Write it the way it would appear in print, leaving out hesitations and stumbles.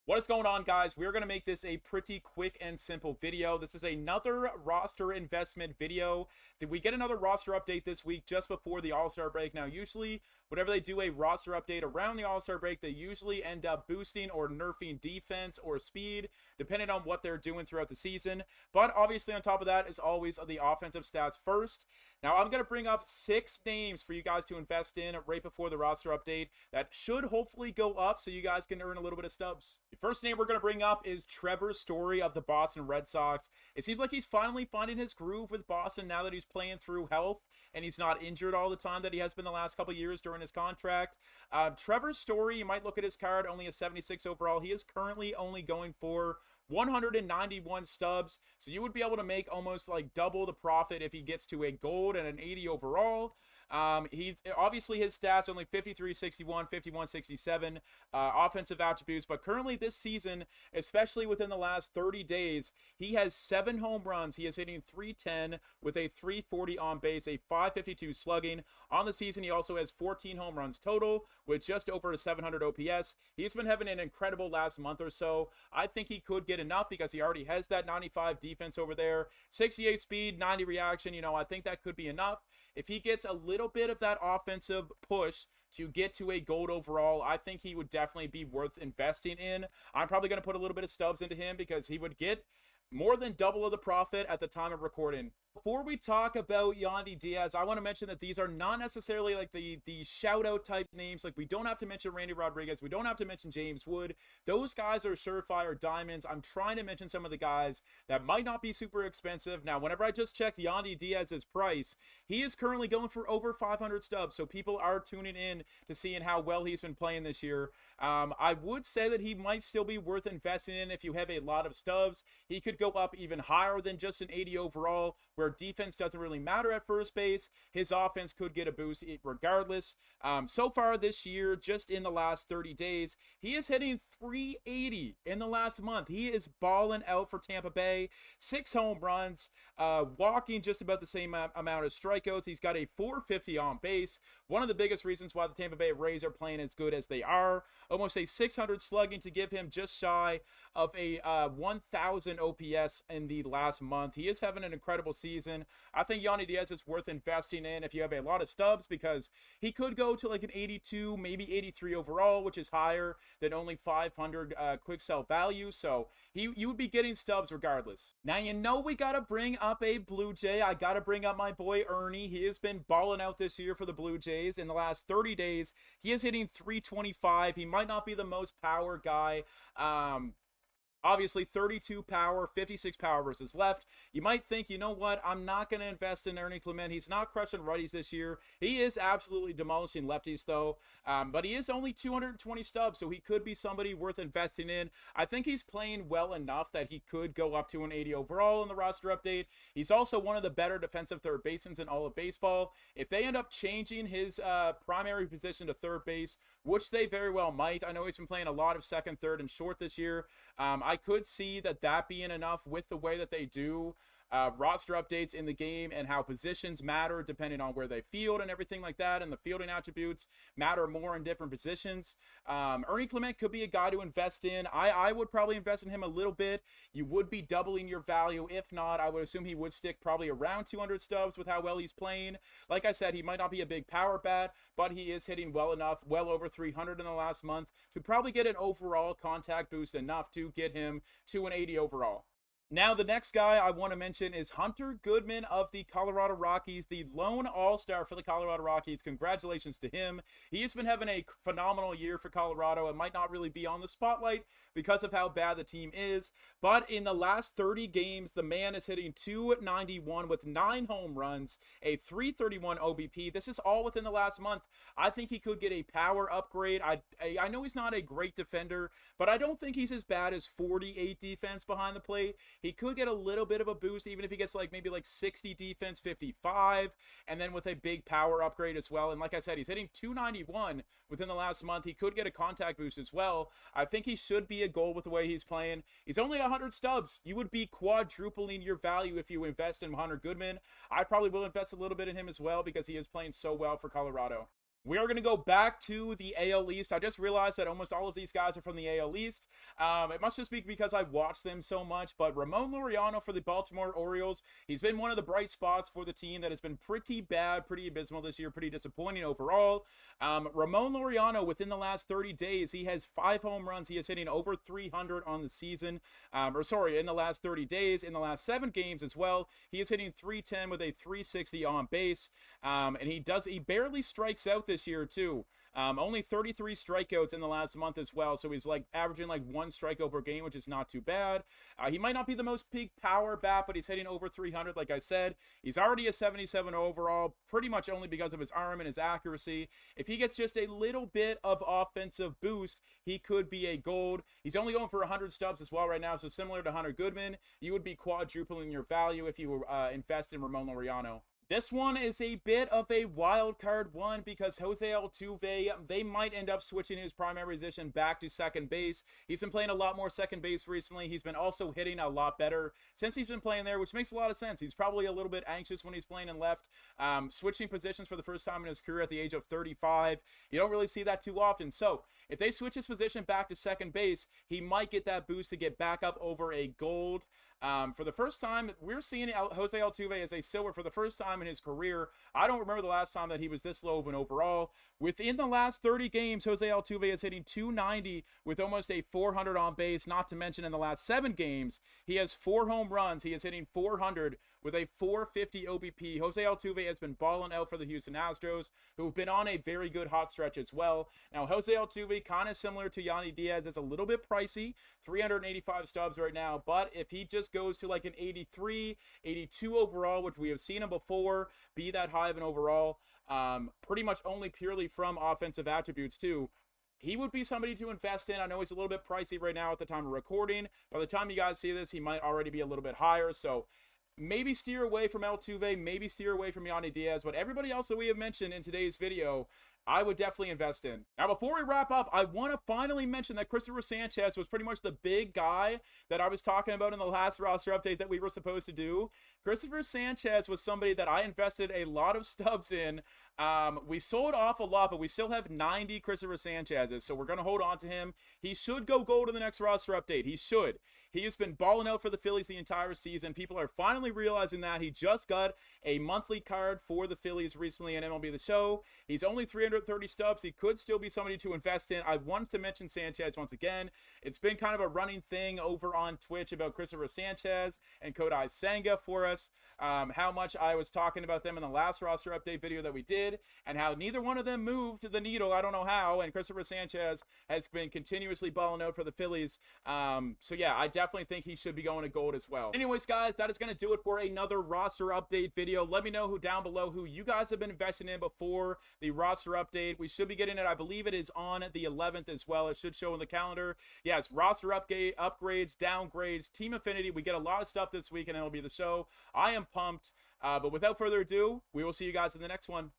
What is going on, guys? We're going to make this a pretty quick and simple video. This is another roster investment video. Did we get another roster update this week just before the All-Star break? Now, usually, whenever they do a roster update around the All-Star break, they usually end up boosting or nerfing defense or speed, depending on what they're doing throughout the season. But obviously, on top of that is always the offensive stats first. Now, I'm going to bring up 6 names for you guys to invest in right before the roster update that should hopefully go up so you guys can earn a little bit of stubs. The first name we're going to bring up is Trevor Story of the Boston Red Sox. It seems like he's finally finding his groove with Boston now that he's playing through health and he's not injured all the time that he has been the last couple years during his contract. Trevor Story, you might look at his card, only a 76 overall. He is currently only going for 191 stubs, so you would be able to make almost like double the profit if he gets to a gold and an 80 overall. He's obviously his stats only 53, 61, 51, 67 offensive attributes, but currently this season, especially within the last 30 days, he has 7 home runs. He is hitting 310 with a 340 on base, a 552 slugging. On the season, he also has 14 home runs total with just over a 700 OPS. He's been having an incredible last month or so. I think he could get enough because he already has that 95 defense over there, 68 speed, 90 reaction. I think that could be enough. If he gets a little bit of that offensive push to get to a gold overall, I think he would definitely be worth investing in. I'm probably going to put a little bit of stubs into him because he would get more than double of the profit at the time of recording. Before we talk about Yandy Diaz, I want to mention that these are not necessarily like the shout-out type names. Like, we don't have to mention Randy Rodriguez. We don't have to mention James Wood. Those guys are surefire diamonds. I'm trying to mention some of the guys that might not be super expensive. Now, whenever I just checked Yandy Diaz's price, he is currently going for over 500 stubs. So people are tuning in to seeing how well he's been playing this year. I would say that he might still be worth investing in if you have a lot of stubs. He could go up even higher than just an 80 overall, where defense doesn't really matter at first base. His offense could get a boost regardless. So far this year, just in the last 30 days, he is hitting 380 in the last month. He is balling out for Tampa Bay. 6 home runs, walking just about the same amount of strikeouts. He's got a 450 on base. One of the biggest reasons why the Tampa Bay Rays are playing as good as they are. Almost a 600 slugging to give him just shy of a 1,000 OPS in the last month. He is having an incredible season. I think Yandy Diaz is worth investing in if you have a lot of stubs because he could go to like an 82, maybe 83 overall, which is higher than only 500 quick sell value. So you would be getting stubs regardless. Now, we got to bring up a Blue Jay. I got to bring up my boy Ernie. He has been balling out this year for the Blue Jays. In the last 30 days, he is hitting 325. He might not be the most power guy. Obviously, 32 power, 56 power versus left. You might think, you know what, I'm not going to invest in Ernie Clement. He's not crushing righties this year. He is absolutely demolishing lefties, though. But he is only 220 stubs, so he could be somebody worth investing in. I think he's playing well enough that he could go up to an 80 overall in the roster update. He's also one of the better defensive third basemen in all of baseball. If they end up changing his primary position to third base, which they very well might. I know he's been playing a lot of second, third, and short this year. I could see that being enough with the way that they do roster updates in the game and how positions matter depending on where they field and everything like that, and the fielding attributes matter more in different positions. Ernie Clement could be a guy to invest in. I would probably invest in him a little bit. You would be doubling your value. If not, I would assume he would stick probably around 200 stubs with how well he's playing. Like I said, he might not be a big power bat, but he is hitting well enough, well over 300 in the last month, to probably get an overall contact boost enough to get him to an 80 overall. Now, the next guy I want to mention is Hunter Goodman of the Colorado Rockies, the lone all-star for the Colorado Rockies. Congratulations to him. He has been having a phenomenal year for Colorado. It might not really be on the spotlight because of how bad the team is, but in the last 30 games, the man is hitting 291 with 9 home runs, a 331 OBP. This is all within the last month. I think he could get a power upgrade. I know he's not a great defender, but I don't think he's as bad as 48 defense behind the plate. He could get a little bit of a boost, even if he gets maybe 60 defense, 55, and then with a big power upgrade as well. And like I said, he's hitting 291 within the last month. He could get a contact boost as well. I think he should be a goal with the way he's playing. He's only 100 stubs. You would be quadrupling your value if you invest in Hunter Goodman. I probably will invest a little bit in him as well because he is playing so well for Colorado. We are going to go back to the AL East. I just realized that almost all of these guys are from the AL East. It must just be because I watched them so much, but Ramon Laureano for the Baltimore Orioles, he's been one of the bright spots for the team that has been pretty bad, pretty abysmal this year, pretty disappointing overall. Ramon Laureano, within the last 30 days, he has 5 home runs. He is hitting over 300 on the season, in the last 30 days. In the last 7 games as well, he is hitting 310 with a 360 on base, and he barely strikes out this year too. Only 33 strikeouts in the last month as well, so he's like averaging like 1 strikeout per game, which is not too bad. He might not be the most peak power bat, but he's hitting over 300 like I said. He's already a 77 overall, pretty much only because of his arm and his accuracy. If he gets just a little bit of offensive boost, he could be a gold. He's only going for 100 stubs as well right now, so similar to Hunter Goodman, you would be quadrupling your value if you invest in Ramon Laureano. This one is a bit of a wild card one because Jose Altuve, they might end up switching his primary position back to second base. He's been playing a lot more second base recently. He's been also hitting a lot better since he's been playing there, which makes a lot of sense. He's probably a little bit anxious when he's playing in left. Switching positions for the first time in his career at the age of 35. You don't really see that too often. So if they switch his position back to second base, he might get that boost to get back up over a gold. For the first time, we're seeing Jose Altuve as a silver for the first time in his career. I don't remember the last time that he was this low of an overall. Within the last 30 games, Jose Altuve is hitting 290 with almost a 400 on base. Not to mention in the last 7 games, he has 4 home runs. He is hitting 400 with a 450 OBP. Jose Altuve has been balling out for the Houston Astros, who've been on a very good hot stretch as well. Now, Jose Altuve, kind of similar to Yandy Diaz, is a little bit pricey, 385 stubs right now, but if he just goes to like an 83, 82 overall, which we have seen him before be that high of an overall, pretty much only purely from offensive attributes too, he would be somebody to invest in. I know he's a little bit pricey right now at the time of recording. By the time you guys see this, he might already be a little bit higher, so maybe steer away from Altuve, maybe steer away from Yandy Diaz, but everybody else that we have mentioned in today's video, I would definitely invest in. Now, before we wrap up, I want to finally mention that Christopher Sanchez was pretty much the big guy that I was talking about in the last roster update that we were supposed to do. Christopher Sanchez was somebody that I invested a lot of stubs in. We sold off a lot, but we still have 90 Christopher Sanchez's, so we're going to hold on to him. He should go gold in the next roster update. He should. He has been balling out for the Phillies the entire season. People are finally realizing that. He just got a monthly card for the Phillies recently in MLB The Show. He's only 330 stubs. He could still be somebody to invest in. I wanted to mention Sanchez once again. It's been kind of a running thing over on Twitch about Christopher Sanchez and Kodai Senga for us. How much I was talking about them in the last roster update video that we did, and how neither one of them moved the needle. I don't know how, and Christopher Sanchez has been continuously balling out for the Phillies. So yeah, I definitely think he should be going to gold as well. Anyways, guys, that is going to do it for another roster update video. Let me know down below who you guys have been investing in before the roster update. We should be getting it. I believe it is on the 11th as well. It should show in the calendar. Yes, roster update, upgrades, downgrades, team affinity. We get a lot of stuff this week, and it'll be the show. I am pumped. But without further ado, we will see you guys in the next one.